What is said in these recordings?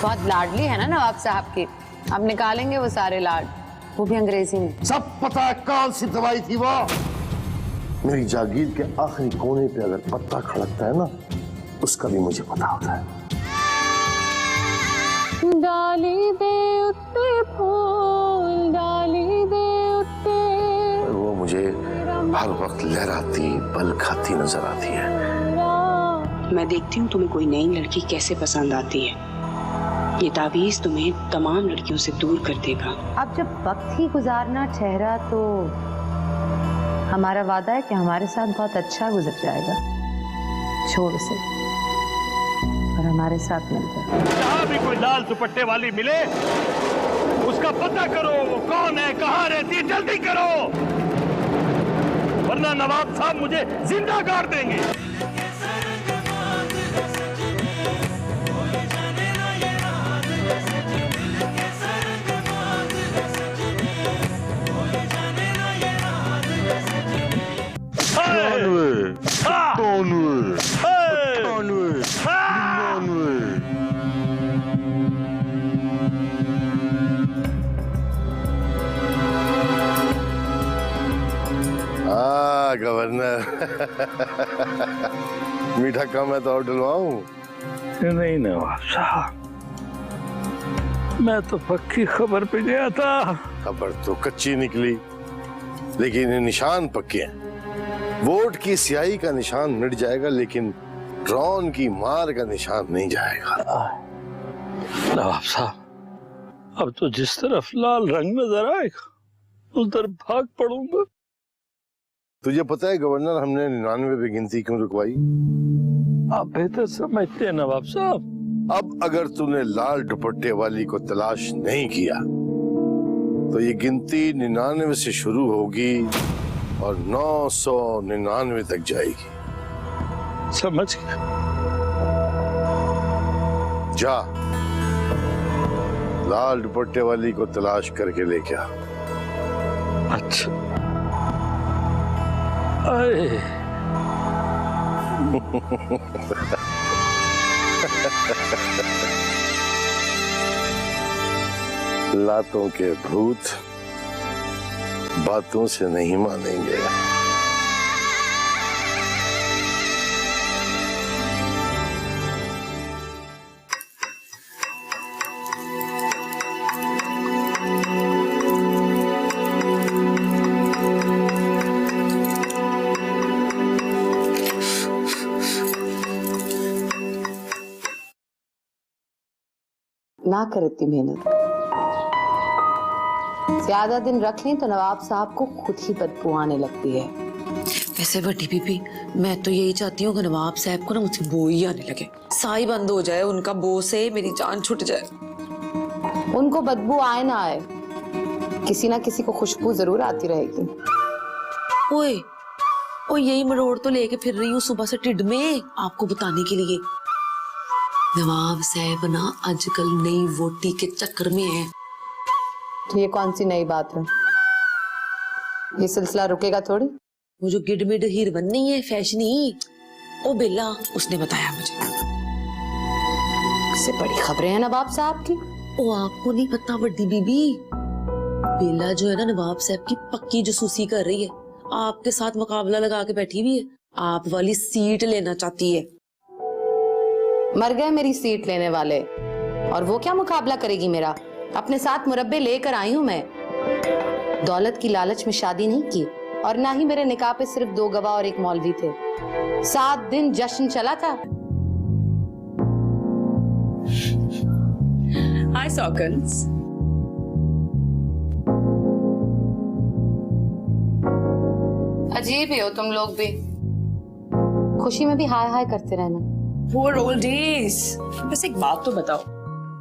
बहुत लाडली है ना नवाब साहब की, अब निकालेंगे वो सारे लाड, वो भी अंग्रेजी में। सब पता है कौन सी दवाई थी वो। मेरी जागीर के आखिरी कोने पे अगर पत्ता खड़कता है ना, उसका भी मुझे पता होता है। डाली दे उत्ते फूल, डाली दे उत्ते। वो मुझे हर वक्त लहराती बल खाती नजर आती है। मैं देखती हूँ तुम्हें कोई नई लड़की कैसे पसंद आती है। ये तावीज़ तुम्हें तमाम लड़कियों से दूर कर देगा। अब जब वक्त ही गुजारना ठहरा तो हमारा वादा है कि हमारे साथ बहुत अच्छा गुजर जाएगा। छोड़ से और हमारे साथ मिल जाए। जहाँ भी कोई लाल दुपट्टे वाली मिले उसका पता करो, वो कौन है, कहाँ रहती है, जल्दी करो, वरना नवाब साहब मुझे जिंदा गाड़ देंगे। गवर्नर मीठा कम है तो और डलवाऊं? नहीं नवाब साहब, मैं तो पक्की खबर पे गया था। खबर तो कच्ची निकली, लेकिन ये निशान पक्के हैं। वोट की स्याही का निशान मिट जाएगा, लेकिन ड्रोन की मार का निशान नहीं जाएगा। नवाब साहब, अब तो जिस तरफ लाल रंग नजर आएगा उस तरफ भाग पड़ूंगा। तुझे पता है गवर्नर, हमने 99 पे गिनती क्यों रुकवाई? आप बेहतर समझते हैं नवाब साहब। अब अगर तूने लाल दुपट्टे वाली को तलाश नहीं किया तो ये गिनती 99 से शुरू होगी और 999 तक जाएगी। समझ गया। जा, लाल दुपट्टे वाली को तलाश करके लेके आ। अच्छा। अरे लातों के भूत बातों से नहीं मानेंगे। ना करे इतनी मेहनत, ज्यादा दिन रख लें तो नवाब साहब को खुद ही बदबू आने लगती है। वैसे बड़ी बीबी, मैं तो यही चाहती हूँ कि नवाब साहब को ना मुझसे बो ही आने लगे, साई बंद हो जाए, उनका बो से मेरी जान छूट जाए। उनको बदबू आए ना आए, किसी ना किसी को खुशबू जरूर आती रहेगी। ओए, ओ यही मरोड़ तो लेके फिर रही हूँ सुबह से टिड में आपको बताने के लिए। नवाब साहब ना आजकल नई वोटी के चक्कर में है। तो ये कौन सी नई बात है? ये सिलसिला रुकेगा थोड़ी। वो जो गिडमिड हीरोइन नहीं है, फैशनी, ओ बेला, उसने बताया मुझे। इससे बड़ी खबरें हैं नवाब साहब की। ओ आपको नहीं पता बड़ी बीबी, बेला जो है ना नवाब साहब की पक्की जासूसी कर रही है, आपके साथ मुकाबला लगा के बैठी हुई है, आप वाली सीट लेना चाहती है। मर गए मेरी सीट लेने वाले, और वो क्या मुकाबला करेगी मेरा? अपने साथ मुरब्बे लेकर आई हूं मैं। दौलत की लालच में शादी नहीं की, और ना ही मेरे निकाह पे सिर्फ 2 गवाह और 1 मौलवी थे। 7 दिन जश्न चला था। हाय सॉकन्स। अजीब ही हो तुम लोग भी, खुशी में भी हाय हाय करते रहना। Poor old days। बस एक बात तो बताओ,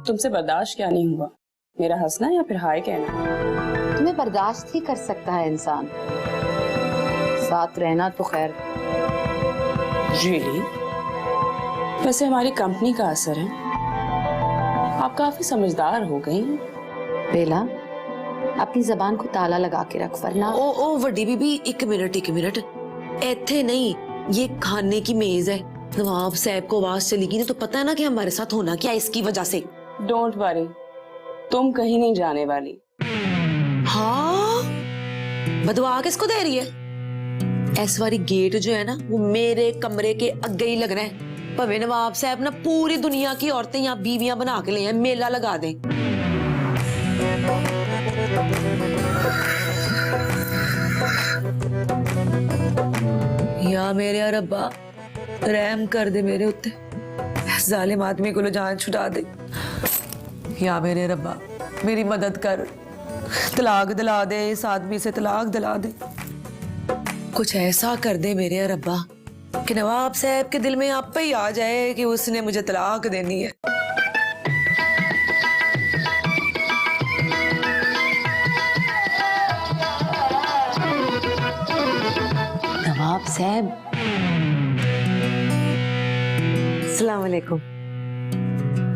तुमसे बर्दाश्त क्या नहीं हुआ? मेरा हंसना या फिर हाय कहना? तुम्हें बर्दाश्त ही कर सकता है इंसान, साथ रहना तो खैर। Really? वैसे हमारी कंपनी का असर है, आप काफी समझदार हो गई हैं। बेला, अपनी जबान को ताला लगा के रख, वरना ओ वड्डी बीबी, एक मिनट। ऐथे नहीं, ये खाने की मेज है। नवाब साहब को आवाज चलेगी ना तो पता है ना कि हमारे साथ होना क्या है इसकी वजह से। डोंट वरी, तुम कहीं नहीं जाने वाली। हाँ, बदवा किसको दे रही है? इस बारी गेट जो है ना वो मेरे कमरे के अगे ही लगना है। भवे नवाब साहब ना पूरी दुनिया की औरतें यहाँ बीवियां बना के ले आए, मेला लगा दें। या मेरे रब्बा रहम कर दे मेरे उत्ते, जालिम आदमी को जान छुड़ा दे। या मेरे रब्बा मेरी मदद कर, तलाक दिला दे, इस आदमी से तलाक दिला दे। कुछ ऐसा कर दे मेरे रब्बा कि नवाब साहब के दिल में आप पे ही आ जाए कि उसने मुझे तलाक देनी है। नवाब साहब, अस्सलाम वालेकुम।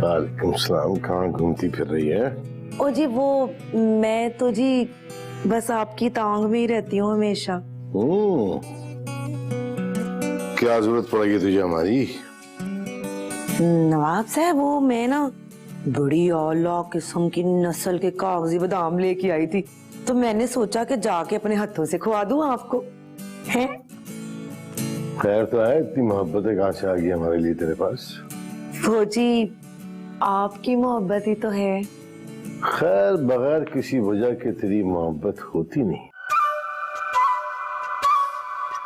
वालेकुम सलाम। कहाँ घूमती फिर रही है? ओ जी वो मैं तो जी बस आपकी तांग में ही रहती हूँ हमेशा। क्या जरूरत पड़ेगी तुझे हमारी? नवाब साहब वो मैं ना बड़ी औला किस्म की नस्ल के कागजी बादाम लेके आई थी, तो मैंने सोचा कि जाके अपने हाथों से खुआ दूं आपको। हैं? खैर तो है, इतनी मोहब्बतें कहाँ से आ गई हमारे लिए तेरे पास? वो जी आपकी मोहब्बत ही तो है। खैर बगैर किसी वजह के तेरी मोहब्बत होती नहीं।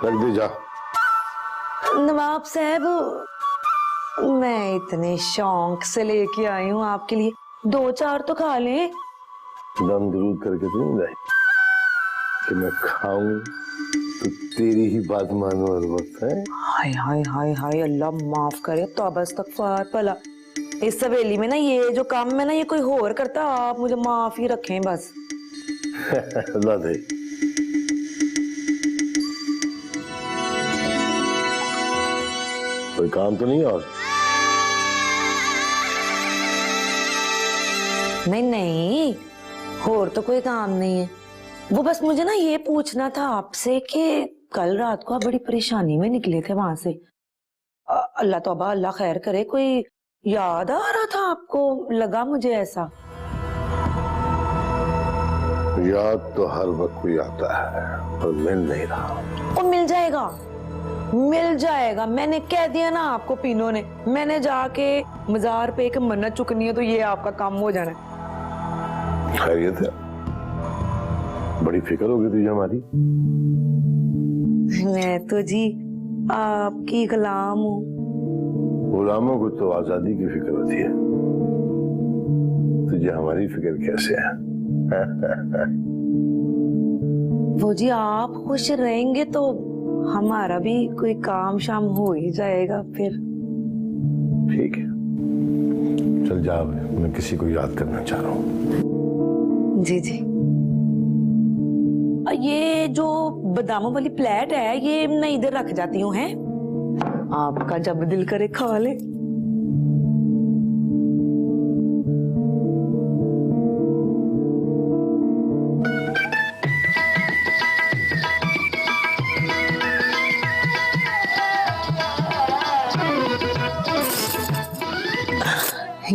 रख दे जा। नवाब साहब मैं इतने शौक से लेके आई हूँ आपके लिए, 2-4 तो खा लें। दम दरूद करके तो नहीं लाई कि मैं खाऊं तो तेरी ही बात मानो हर वक्त है। हाय हाय हाय हाय, अल्लाह माफ करे, तौबा इस्तगफार। भला इस सवेली में ना ये जो काम है ना ये कोई और करता, आप मुझे माफ ही रखें बस। अल्लाह दे। कोई काम तो नहीं? और नहीं और तो कोई काम नहीं है। वो बस मुझे ना ये पूछना था आपसे कि कल रात को आप बड़ी परेशानी में निकले थे वहां से। अल्लाह तौबा, अल्लाह खैर करे, कोई याद आ रहा था आपको? लगा मुझे ऐसा। याद तो हर वक्त कोई आता है पर मिल नहीं रहा। वो मिल जाएगा। मैंने कह दिया ना आपको, पीनो ने, मैंने जाके मजार पे एक मन्नत चुकनी है तो ये आपका काम हो जाना है। खैरियत है? बड़ी फिक्र होगी तुझे हमारी। मैं तो जी आपकी गुलाम हूँ। गुलामों को तो आजादी की फिक्र होती है, तुझे हमारी फिक्र कैसे है? वो जी आप खुश रहेंगे तो हमारा भी कोई काम शाम हो ही जाएगा फिर। ठीक है, चल जा, मैं किसी को याद करना चाह रहा हूँ। जी। ये जो बादामों वाली प्लेट है ये मैं इधर रख जाती हूँ, हैं? आपका जब दिल करे खा ले।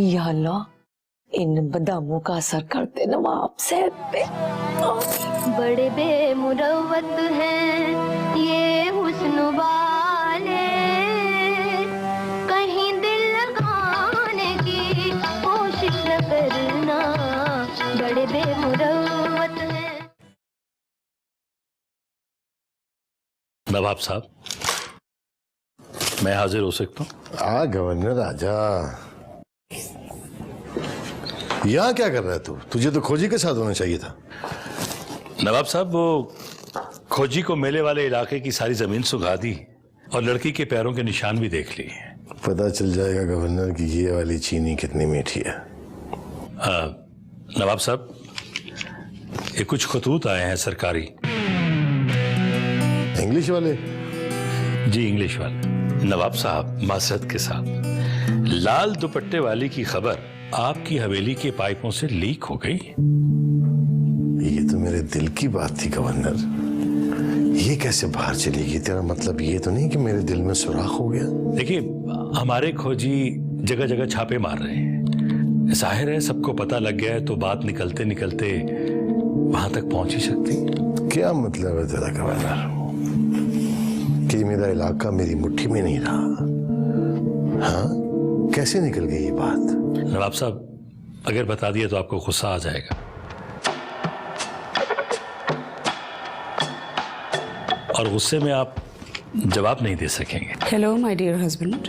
या अल्लाह, इन बादामों का असर करते नवाब साहब पे। बड़े बेमुरवत हैं ये हुस्न वाले, कहीं दिल लगाने की कोशिश न करना, बड़े बेमुरवत हैं। नवाब साहब, मैं हाजिर हो सकता हूँ? आ गवर्नर आजा। यहाँ क्या कर रहा है तू? तुझे तो खोजी के साथ होना चाहिए था। नवाब साहब, वो खोजी को मेले वाले इलाके की सारी जमीन सुखा दी और लड़की के पैरों के निशान भी देख लिए। पता चल जाएगा गवर्नर की ये वाली चीनी कितनी मीठी है। नवाब साहब, ये कुछ खतूत आए हैं सरकारी। इंग्लिश वाले? जी इंग्लिश वाले। नवाब साहब, मासरत के साथ, लाल दुपट्टे वाली की खबर आपकी हवेली के पाइपों से लीक हो गई। दिल की बात थी गवर्नर, ये कैसे बाहर चली गई? तेरा मतलब ये तो नहीं कि मेरे दिल में सुराख हो गया? देखिए, हमारे खोजी जगह जगह छापे मार रहे हैं। जाहिर है सबको पता लग गया है तो बात निकलते निकलते वहां तक पहुंच ही सकती। क्या मतलब है तेरा गवर्नर कि मेरा इलाका मेरी मुट्ठी में नहीं रहा? हाँ, कैसे निकल गई ये बात? नवाब साहब, अगर बता दिया तो आपको गुस्सा आ जाएगा और गुस्से में आप जवाब नहीं दे सकेंगे। Hello my dear husband.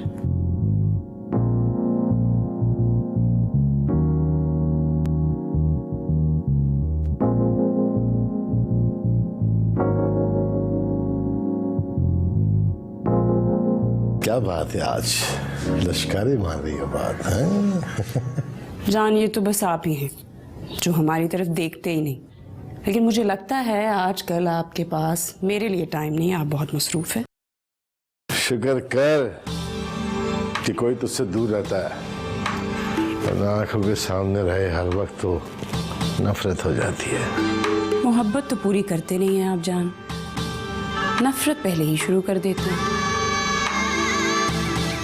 क्या बात है, आज लश्कारे मार रही हो बात है? जान, ये तो बस आप ही हैं जो हमारी तरफ देखते ही नहीं, लेकिन मुझे लगता है आजकल आपके पास मेरे लिए टाइम नहीं है, आप बहुत मसरूफ है। शुक्र कर कि कोई तुझसे दूर रहता है, वरना आंखों के सामने रहे हर वक्त तो नफरत हो जाती है। मोहब्बत तो पूरी करते नहीं हैं आप जान, नफरत पहले ही शुरू कर देते हैं।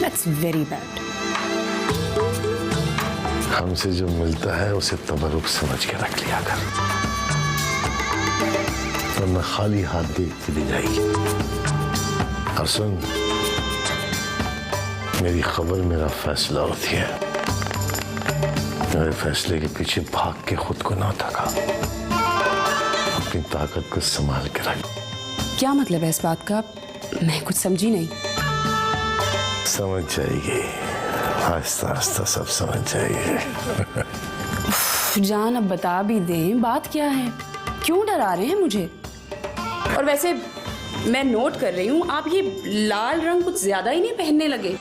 That's very bad. हमसे जो मिलता है उसे तबरुक समझ के रख लिया कर, वरना खाली हाथ देख चली जाएगी। और सुन, मेरी खबर मेरा फैसला होती है। मेरे फैसले के पीछे भाग के खुद को ना थका, अपनी ताकत को संभाल के रख। क्या मतलब है इस बात का? मैं कुछ समझी नहीं। समझ जाएगी, आहिस्ता आहिस्ता सब समझ जाएगी। जान, अब बता भी दें बात क्या है, क्यों डरा रहे हैं मुझे? और वैसे मैं नोट कर रही हूँ आप ये लाल रंग कुछ ज्यादा ही नहीं पहनने लगे।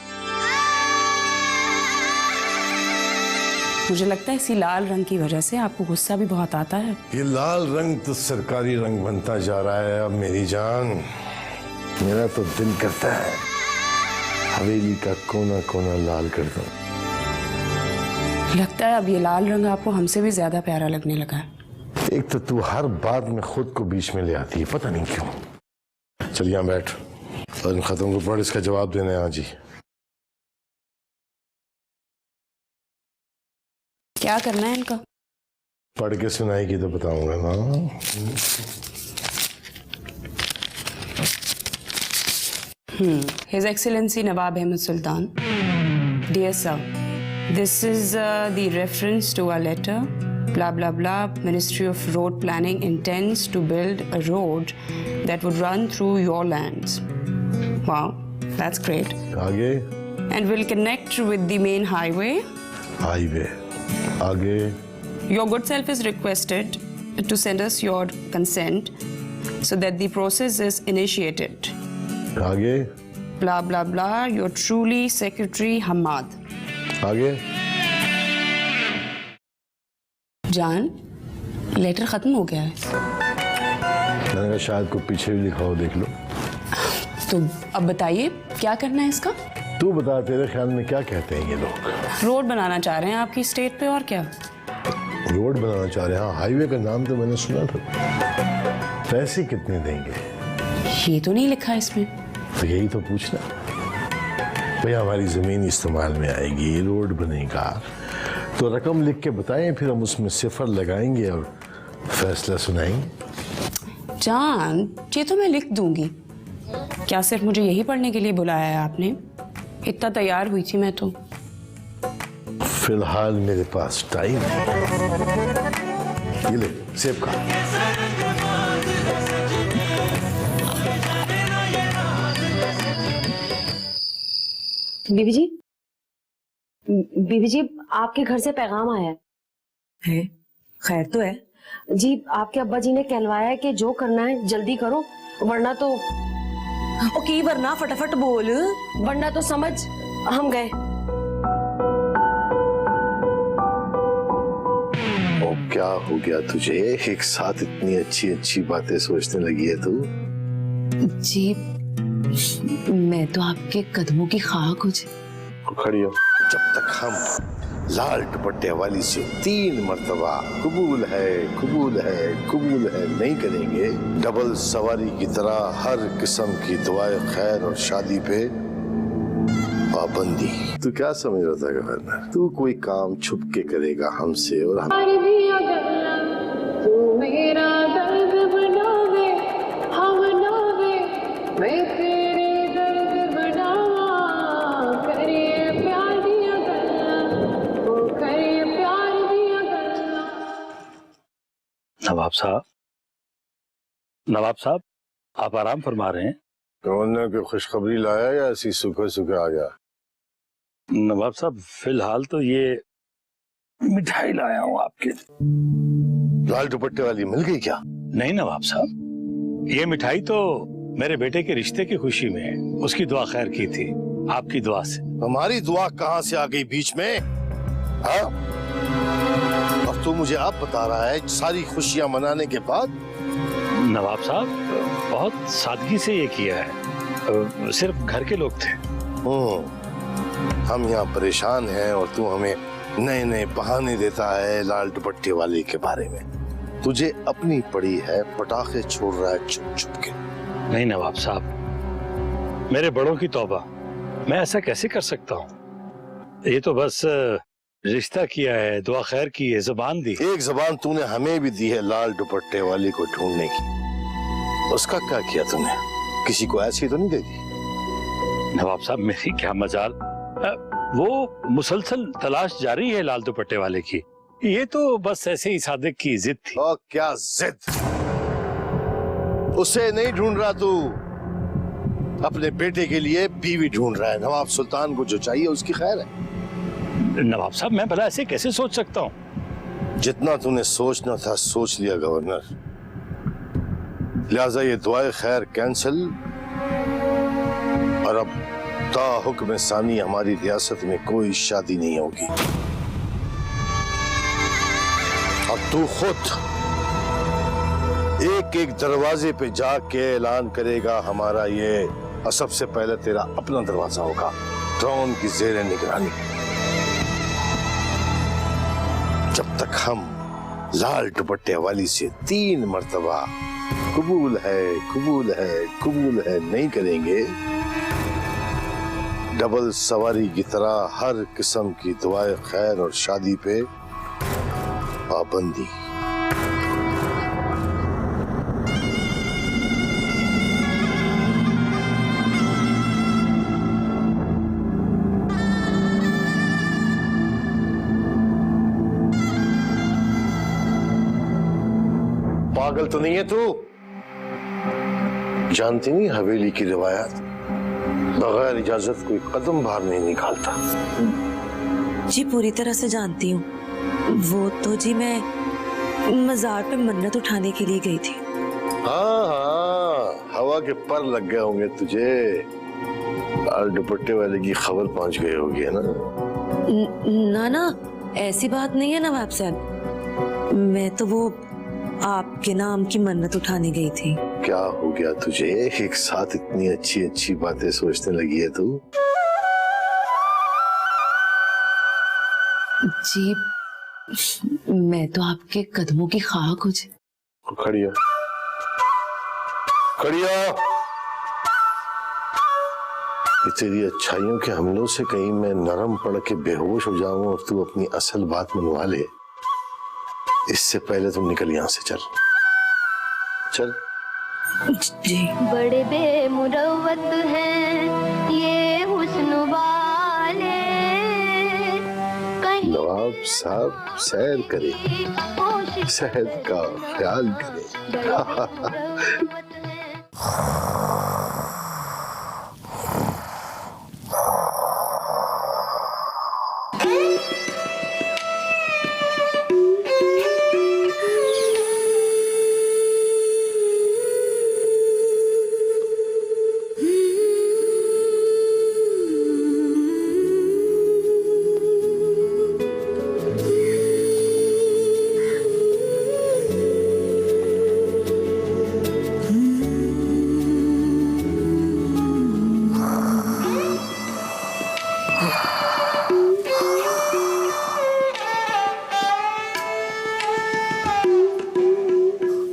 मुझे लगता है इसी लाल रंग की वजह से आपको गुस्सा भी बहुत आता है। ये लाल रंग तो सरकारी रंग बनता जा रहा है अब मेरी जान। मेरा तो दिल करता है हवेली का कोना कोना लाल कर दूं। लगता है अब ये लाल रंग आपको हमसे भी ज्यादा प्यारा लगने लगा है। एक तो तू हर बात में खुद को बीच में ले आती है, पता नहीं क्यों। चल यहाँ बैठ और इन खतों को पढ़, इसका जवाब देना है आज ही। क्या करना है इनका? पढ़ के सुनाएगी तो बताऊंगा ना। His Excellency Nawab Ahmed Sultan. Dear sir, this is the reference to our letter. Blah blah blah. Ministry of Road Planning intends to build a road that would run through your lands. Wow, that's great. आगे And will connect with the main highway. Highway, आगे Your good self is requested to send us your consent so that the process is initiated. आगे Blah blah blah. Your truly secretary Hamad. आगे जान, letter खत्म हो गया है मैंने कहा शायद को पीछे भी लिखा हो, देख लो। तो अब बताइए क्या करना है इसका? तू बता, तेरे ख्याल में क्या कहते हैं ये लोग? रोड बनाना चाह रहे हैं आपकी स्टेट पे, और क्या? रोड बनाना चाह रहे हैं? हाँ, हाईवे का नाम तो मैंने सुना था। पैसे कितने देंगे? ये तो नहीं लिखा इसमें। तो यही तो पूछना। भैया हमारी जमीन इस्तेमाल में आएगी, रोड बनेगा, तो रकम लिख के बताएं, फिर हम उसमें सिफर लगाएंगे और फैसला सुनाएंगे। जान, ये तो मैं लिख दूंगी। क्या सिर्फ मुझे यही पढ़ने के लिए बुलाया है आपने? इतना तैयार हुई थी मैं तो। फिलहाल मेरे पास टाइम है। ये ले, सेब खा। बीबी जी आपके घर से पैगाम आया है? खैर तो है? जी, आपके अब्बा जी ने कहलवाया है कि जो करना है जल्दी करो, वरना तो ओ की वरना फटाफट बोल। वरना तो समझ हम गए। ओ क्या हो गया तुझे? एक साथ इतनी अच्छी अच्छी बातें सोचने लगी है तू? जी, मैं तो आपके कदमों की खाक हूँ। खड़ी हो। जब तक हम लाल दुपट्टे वाली से 3 मर्तबा कबूल है कबूल है कबूल है नहीं करेंगे, डबल सवारी की तरह हर किस्म की दुआए खैर और शादी पे पाबंदी। तू क्या समझ रहा था गवर्नर? तू कोई काम छुप के करेगा हमसे और हम तू मेरा दर्द बनावे, हम बनावे, मैं तेरे दर्द बनावा, करिए प्यार दिया गल्ला, वो करिए प्यार दिया गल्ला। नवाब साहब आप आराम फरमा रहे हैं? गवर्नर की खुशखबरी लाया या ऐसी सूखे सूखे आ गया? नवाब साहब फिलहाल तो ये मिठाई लाया हूँ आपके। लाल दुपट्टे वाली मिल गई क्या? नहीं नवाब साहब, ये मिठाई तो मेरे बेटे के रिश्ते की खुशी में उसकी दुआ खैर की थी, आपकी दुआ से। हमारी दुआ कहाँ से आ गई बीच में? हाँ? अब तू मुझे आप बता रहा है सारी खुशियां मनाने के बाद? नवाब साहब बहुत सादगी से ये किया है, सिर्फ घर के लोग थे। हम यहाँ परेशान हैं और तू हमें नए नए बहाने देता है लाल दुपट्टे वाले के बारे में। तुझे अपनी पड़ी है, पटाखे छोड़ रहा है छुप छुप के। नहीं नवाब साहब, मेरे बड़ों की तौबा, मैं ऐसा कैसे कर सकता हूँ? ये तो बस रिश्ता किया है, दुआ खैर की है, जुबान दी। एक जुबान तूने हमें भी दी है लाल दुपट्टे वाली को ढूंढने की, उसका क्या किया तूने? किसी को ऐसी तो नहीं दे दी? नवाब साहब मेरी क्या मजाल, वो मुसलसल तलाश जारी है लाल दुपट्टे वाले की। ये तो बस ऐसे ही सादिक की जिद थी। और क्या जिद? उसे नहीं ढूंढ रहा तू, अपने बेटे के लिए बीवी ढूंढ रहा है। नवाब सुल्तान को जो चाहिए उसकी खैर है। नवाब साहब मैं भला ऐसे कैसे सोच सकता हूँ? जितना तूने सोचना था सोच लिया गवर्नर, लिहाजा ये दुआए खैर कैंसिल, और अब ता हुक्म सानी हमारी रियासत में कोई शादी नहीं होगी। अब तू खुद एक एक दरवाजे पे जाके ऐलान करेगा हमारा ये, और सबसे पहले तेरा अपना दरवाजा होगा, ड्रोन की ज़ेरे निगरानी। जब तक हम लाल दुपट्टे वाली से 3 मर्तबा कबूल है कबूल है कबूल है नहीं करेंगे, डबल सवारी की तरह हर किस्म की दुआए खैर और शादी पे पाबंदी। पागल तो नहीं है तू? जानती नहीं हवेली की रिवायत, बगैर इजाजत कोई कदम बाहर नहीं निकालता। जी पूरी तरह से जानती हूँ। वो तो जी मैं मजार पे मन्नत उठाने के लिए गई थी। हाँ हाँ, हवा के पर लग गए होंगे तुझे, और दुपट्टे वाले की खबर पहुंच गई होगी, है ना? ना ऐसी बात नहीं है नवाब साहब, मैं तो वो आपके नाम की मन्नत उठाने गई थी। क्या हो गया तुझे? एक साथ इतनी अच्छी अच्छी बातें सोचने लगी है तू? जी मैं तो आपके कदमों की खाक हूँ। खड़ी हो, खड़ी हो। ये तेरी अच्छाइयों के हमलों से कहीं मैं नरम पड़ के बेहोश हो जाऊं और तू अपनी असल बात मनवा ले, इससे पहले तुम निकल यहां से। चल चल। जी बड़े बेमुरव्वत हैं ये हुस्न वाले, कहीं नवाब साहब सैर करे, सेहत का ख्याल करे।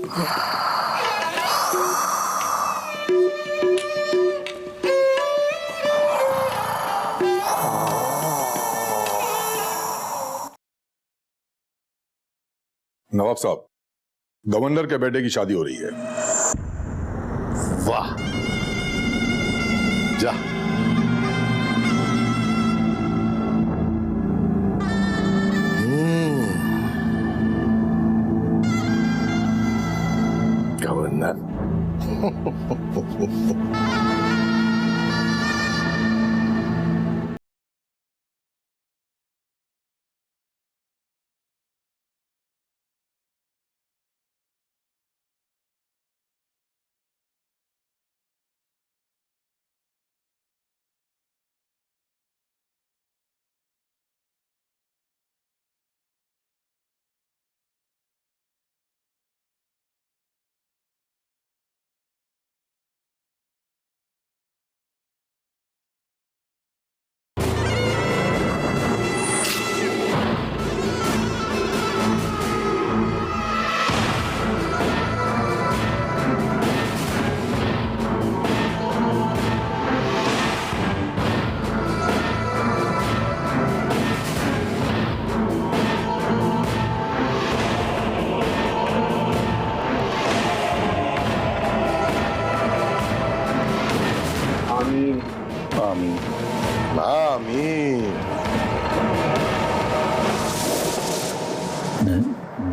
नवाब साहब, गवर्नर के बेटे की शादी हो रही है। वाह, जा। गवर्नर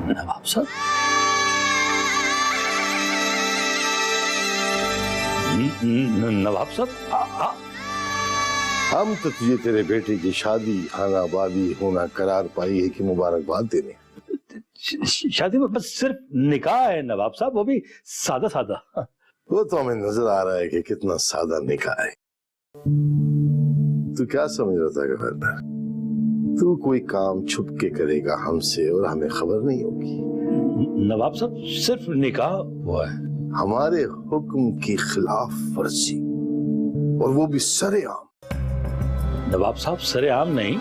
नवाब साहब, नवाब साहब, हम तो तुझे तेरे बेटे की शादी खानाबादी होना करार पाई है कि मुबारकबाद देने। शादी में बस सिर्फ निकाह है नवाब साहब, वो भी सादा सादा। वो तो हमें नजर आ रहा है कि कितना सादा निकाह है। तू क्या समझ रहा था गवर्नर? तू कोई काम छुप के करेगा हमसे और हमें खबर नहीं होगी? नवाब साहब, सिर्फ निकाह हुआ है। हमारे हुक्म की खिलाफ वर्जी, और वो भी सरेआम। नवाब साहब, सरेआम नहीं,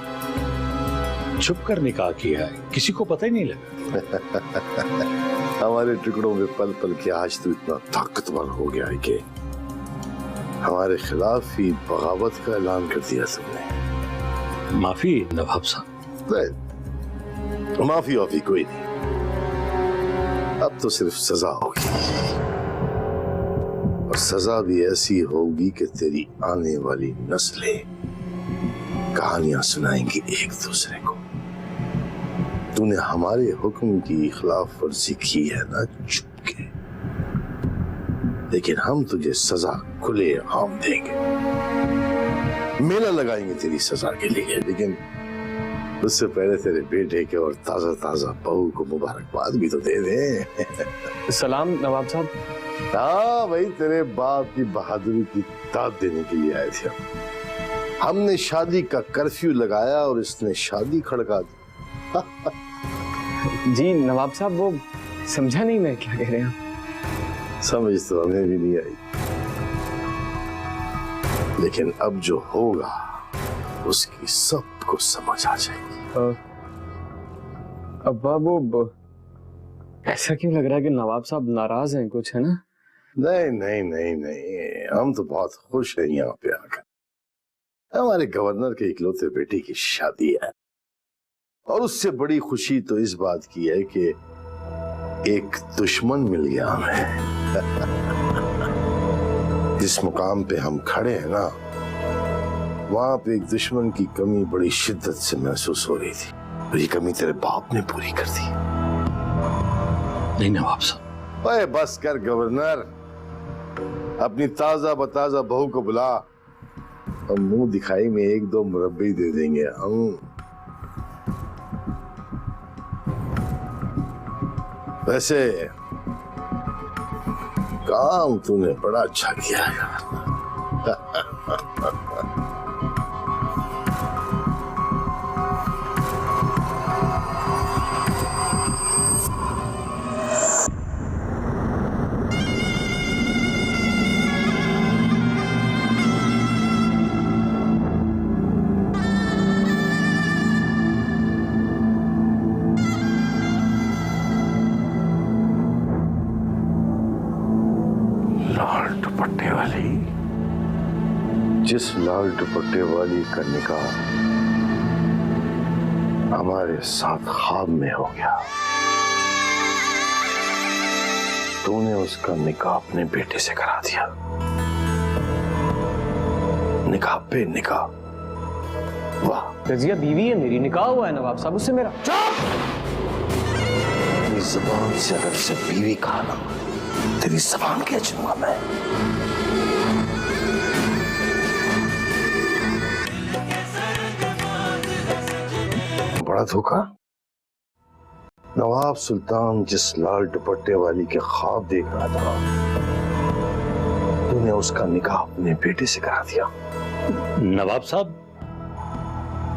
छुप कर निकाह किया है, किसी को पता ही नहीं लगा। हमारे टुकड़ों में पल पल के आज तू इतना ताकतवर हो गया है कि हमारे खिलाफ ही बगावत का ऐलान कर दिया तुमने। माफी नवाब साहब। माफी वाफी कोई नहीं, अब तो सिर्फ सजा होगी, और सजा भी ऐसी होगी कि तेरी आने वाली नस्लें कहानियां सुनाएंगी एक दूसरे को। तूने हमारे हुक्म की खिलाफ वर्जी की है ना, चुप के, लेकिन हम तुझे सजा खुले आम देंगे। मेला लगाएंगे तेरी सजा के लिए, लेकिन उससे पहले तेरे बेटे के और ताजा ताजा बहू को मुबारकबाद भी तो दे दे। सलाम नवाब साहब। हाँ भाई, तेरे बाप की बहादुरी की दाद देने के लिए आए थे हम। हमने शादी का कर्फ्यू लगाया और इसने शादी खड़का दी। जी नवाब साहब, वो समझा नहीं मैं क्या कह रहे हैं। समझ तो हमें भी नहीं आई, लेकिन अब जो होगा उसकी सबको समझ आ जाएगी। अब्बा, वो ऐसा क्यों लग रहा है कि नवाब साहब नाराज हैं कुछ, है ना? नहीं नहीं नहीं नहीं, हम तो बहुत खुश हैं यहाँ पे आकर। हमारे गवर्नर के इकलौते बेटे की शादी है, और उससे बड़ी खुशी तो इस बात की है कि एक दुश्मन मिल गया हमें। जिस मुकाम पे हम खड़े हैं ना, वहां पे एक दुश्मन की कमी बड़ी शिद्दत से महसूस हो रही थी, और ये कमी तेरे बाप ने पूरी कर दी। नहीं नवाब साहब। ओए बस कर गवर्नर, अपनी ताजा बताजा बहू को बुला, और मुंह दिखाई में एक दो मुरब्बे दे देंगे हम। वैसे काम तूने बड़ा अच्छा किया है। वाली, जिस लाल दुपट्टे वाली का निकाह हमारे साथ ख्वाब में हो गया, तूने उसका निकाह अपने बेटे से करा दिया। निकाह पे निकाह। वाह, रजिया बीवी है मेरी, निकाह हुआ है नवाब साहब उससे मेरा। चुप! अपनी जुबान से अगर इसे बीवी कहा ना, तेरी जुबान क्या चुनूंगा मैं। बड़ा धोखा। नवाब सुल्तान जिस लाल दुपट्टे वाली के ख्वाब देख रहा था, तूने उसका निकाह अपने बेटे से करा दिया। नवाब साहब,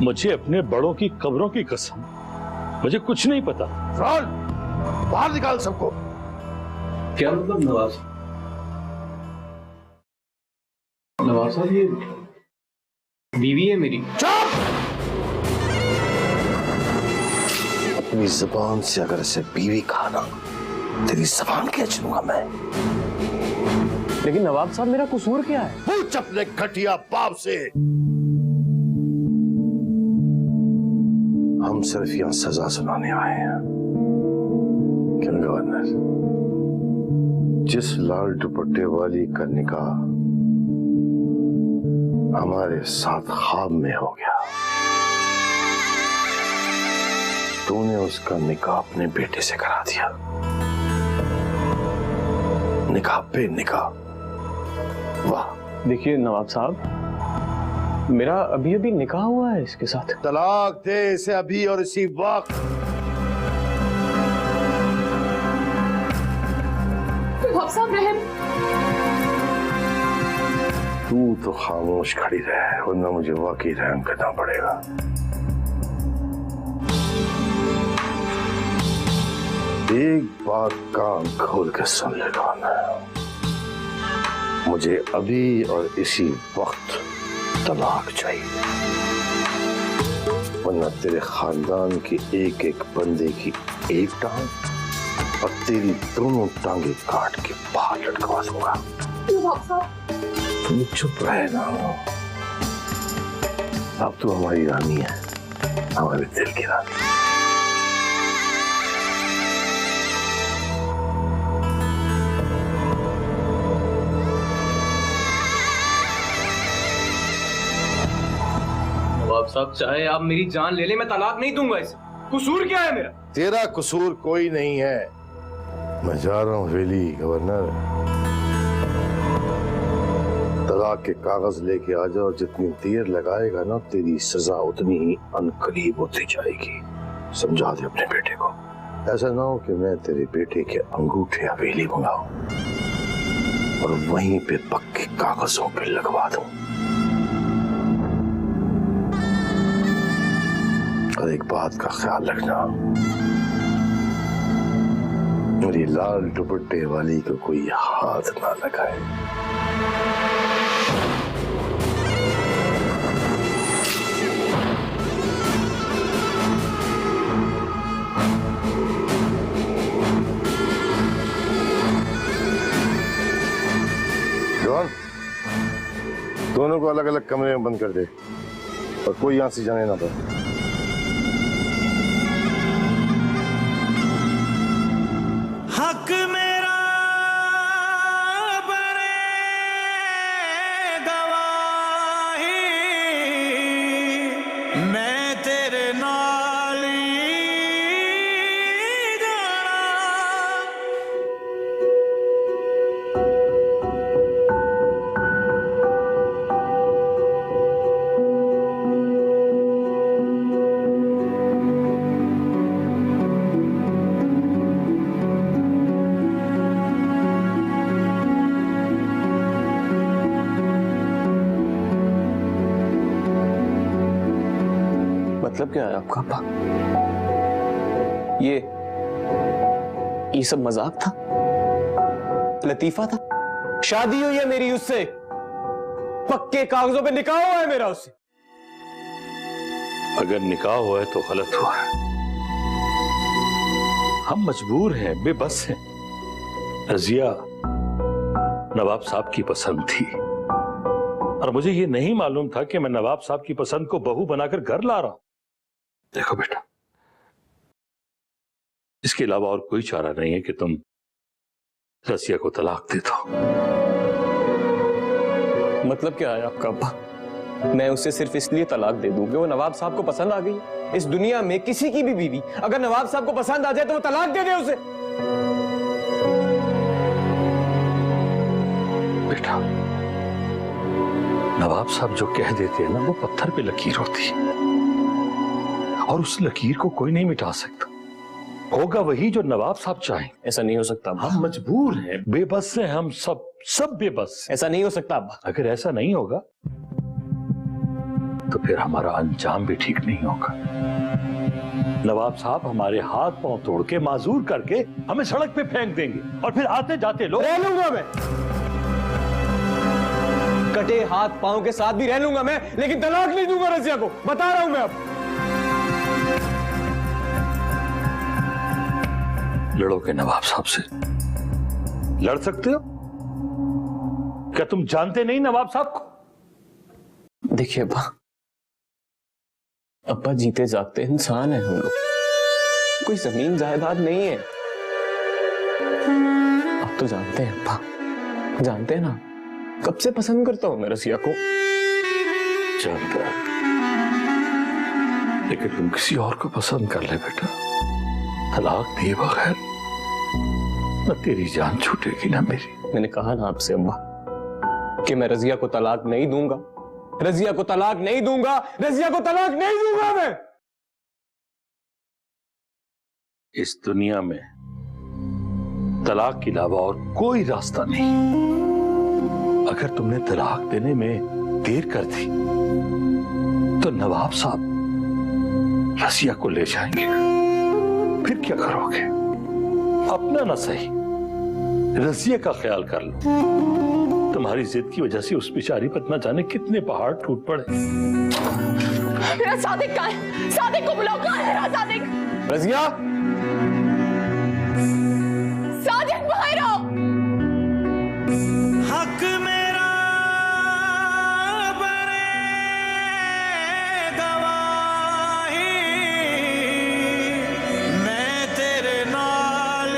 मुझे अपने बड़ों की कब्रों की कसम, मुझे कुछ नहीं पता। बाहर निकाल सबको। क्या मतलब नवाब साहब? नवाब साहब ये बीवी है मेरी। चुप! अपनी जुबान से अगर इसे बीवी कहा ना, तेरी जुबान क्या चुनूंगा मैं। लेकिन नवाब साहब मेरा कसूर क्या है? पूछ अपने घटिया बाप से। हम सिर्फ यहां सजा सुनाने आए हैं। क्यों गवर्नर, जिस लाल दुपट्टे वाली का निकाह हमारे साथ ख्वाब में हो गया, तूने उसका निकाह अपने बेटे से करा दिया। निकाह पे निकाह। वाह। देखिए नवाब साहब, मेरा अभी अभी निकाह हुआ है इसके साथ। तलाक दे इसे अभी और इसी वक्त। नवाब साहब रहम। तू तो खामोश खड़ी रहे, वरना मुझे वाकई रहम करना पड़ेगा। एक बात कान खोल के सुन ले गवर्नर, मुझे अभी और इसी वक्त तलाक चाहिए, वरना तेरे खानदान के एक एक बंदे की एक टांग और तेरी दोनों टांगे काट के बाहर लटकवा दूंगा। तुम चुप रहे ना, अब तू हमारी रानी है, हमारे दिल की रानी। नवाब साहब चाहे आप मेरी जान ले ले, मैं तलाक नहीं दूंगा इसे। कसूर क्या है मेरा? तेरा कसूर कोई नहीं है। मैं जा रहा हूँ वेली गवर्नर, तलाक के कागज लेके आ जाओ। जितनी देर लगाएगा ना, तेरी सजा उतनी ही अनकरीब होती जाएगी। समझा दे अपने बेटे को। ऐसा ना हो कि मैं तेरे बेटे के अंगूठे हवेली मंगाऊं और वहीं पे पक्के कागजों पे लगवा दूं। और एक बात का ख्याल रखना, मेरी लाल दुपट्टे वाली को कोई हाथ ना लगाए। जवान, दोनों को अलग अलग कमरे में बंद कर दे और कोई यहां से जाने ना पाए। हक मेरा बने गवाही, मैं तेरे नाल मतलब क्या है आपका अब्बा? ये सब मजाक था, लतीफा था? शादी हुई है मेरी उससे, पक्के कागजों पे निकाह हुआ है मेरा उससे। अगर निकाह हुआ है तो गलत हुआ है। हम मजबूर हैं, बेबस हैं। रजिया नवाब साहब की पसंद थी और मुझे ये नहीं मालूम था कि मैं नवाब साहब की पसंद को बहू बनाकर घर ला रहा हूं। देखो बेटा, इसके अलावा और कोई चारा नहीं है कि तुम रसिया को तलाक दे दो। मतलब क्या है आपका अब्बा? मैं उसे सिर्फ इसलिए तलाक दे दूं कि वो नवाब साहब को पसंद आ गई? इस दुनिया में किसी की भी बीवी अगर नवाब साहब को पसंद आ जाए तो वो तलाक दे दे उसे। बेटा, नवाब साहब जो कह देते हैं ना, वो पत्थर पे लकीर होती है और उस लकीर को कोई नहीं मिटा सकता। होगा वही जो नवाब साहब चाहें। ऐसा नहीं हो सकता अब्बा। हम मजबूर हैं, बेबस हैं, हम सब बेबस। ऐसा नहीं हो सकता अब्बा। अगर ऐसा नहीं होगा तो फिर हमारा अंजाम भी ठीक नहीं होगा। नवाब साहब हमारे हाथ पांव तोड़ के, माजूर करके हमें सड़क पे फेंक देंगे और फिर आते जाते लोग। रह लूंगा मैं, कटे हाथ पांव के साथ भी रह लूंगा मैं, लेकिन तलाक नहीं दूंगा रसिया को, बता रहा हूं मैं अब। लड़ोगे नवाब साहब से? लड़ सकते हो? क्या तुम जानते नहीं नवाब साहब को? देखिए अब्बा जीते जागते इंसान है हम लोग, कोई जमीन जायदाद नहीं है। आप तो जानते हैं अब्बा, जानते हैं ना कब से पसंद करता हूं मैं रसिया को। जानता है, लेकिन तुम किसी और को पसंद कर ले बेटा, तलाक दिए बगैर न तेरी जान छूटेगी ना मेरी। मैंने कहा ना आपसे अब्बा कि मैं रजिया को तलाक नहीं दूंगा, रजिया को तलाक नहीं दूंगा, रजिया को तलाक नहीं दूंगा मैं। इस दुनिया में तलाक के अलावा और कोई रास्ता नहीं। अगर तुमने तलाक देने में देर कर दी तो नवाब साहब रसिया को ले जाएंगे, फिर क्या करोगे? अपना ना सही, रसिया का ख्याल कर लो। तुम्हारी जिद की वजह से उस बेचारी पर न जाने कितने पहाड़ टूट पड़े। मेरा सादिक कहाँ है? सादिक को बुलाओ, कहाँ है मेरा सादिक? रजिया, सादिक बाहर आओ। हक मेरा बने गवाही, मैं तेरे नाल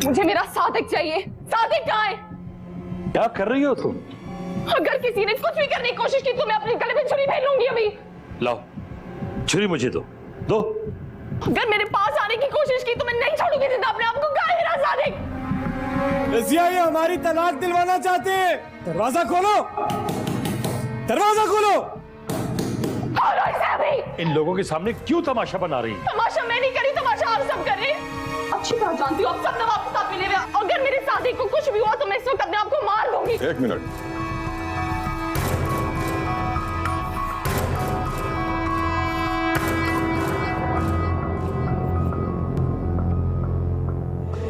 मुझे मेरा सादिक चाहिए। सादिक कहाँ है? क्या कर रही हो तुम? अगर किसी ने कुछ भी करने की कोशिश की तो मैं अपने गले में छुरी फेर लूंगी अभी। लाओ छुरी, मुझे दो। अगर मेरे पास आने की कोशिश की तो मैं नहीं छोड़ूंगी जिंदा अपने आप को। कहाँ है मेरा सादिक? रजिया ये हमारी तलाक दिलवाना चाहते हैं। दरवाजा खोलो, दरवाजा खोलो। खोलो इसे अभी। इन लोगों के सामने क्यों तमाशा बना रही है? तमाशा मैं नहीं करी, तमाशा आप सब कर रहे हैं। अच्छी तरह जानती हूँ आप सब नवाब साहब मिले हुए। अगर मेरे साथी को कुछ भी हुआ तो मैं इस वक्त अपने आप को मार दूंगी। एक मिनट,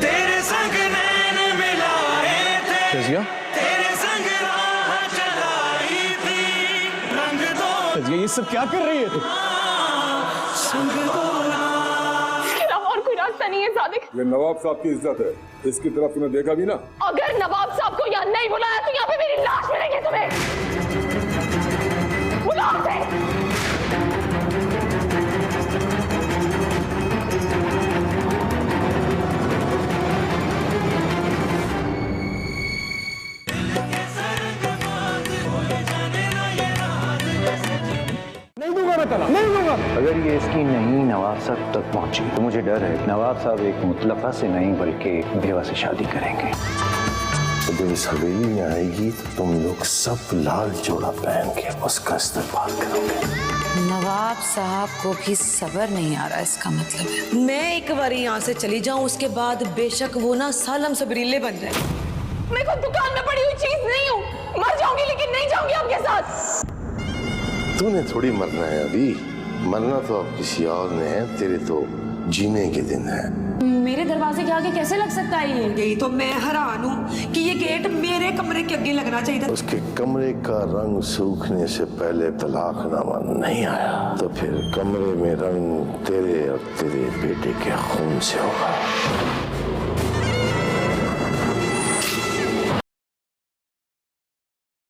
तेरे संग नैन मिलाए थे, रजिया, तेरे संग राह चलाई थी, रंग दो रजिया ये सब क्या कर रही है तू? संग दो और कोई रास्ता नहीं है सादिक। ये नवाब साहब की इज्जत है, इसकी तरफ तुमने देखा भी ना। अगर नवाब साहब को यहाँ नहीं बुलाया तो यहाँ पे मेरी लाश मिलेगी तुम्हें। बुलाओ उसे। नहीं दूंगा मैं तलाक, नहीं दूंगा। अगर ये इसकी नहीं नवाब साहब तक पहुंची तो मुझे डर है नवाब साहब एक मुतलका से नहीं बल्कि बेवा से शादी करेंगे। तो जब इस हवेली में आएगी तो तुम लोग सब लाल जोड़ा पहन के उसका इस्तेमाल करोगे। नवाब साहब को भी सब्र नहीं आ रहा, इसका मतलब है मैं एक बार यहाँ से चली जाऊँ, उसके बाद बेशक वो ना सालम सबरीले बन जाए। मैं कोई दुकान में पड़ी हुई चीज नहीं हूँ। मर जाऊंगी लेकिन नहीं जाऊंगी आपके साथ। तूने थोड़ी मरना है अभी, मरना तो अब किसी और ने है, तेरे तो जीने के दिन है। मेरे दरवाजे के आगे कैसे लग सकता है ये? यही तो मैं हैरान हूँ कि ये गेट मेरे कमरे के आगे लगना चाहिए था। उसके कमरे का रंग सूखने से पहले तलाकनामा नहीं आया तो फिर कमरे में रंग तेरे और तेरे बेटे के खून से होगा।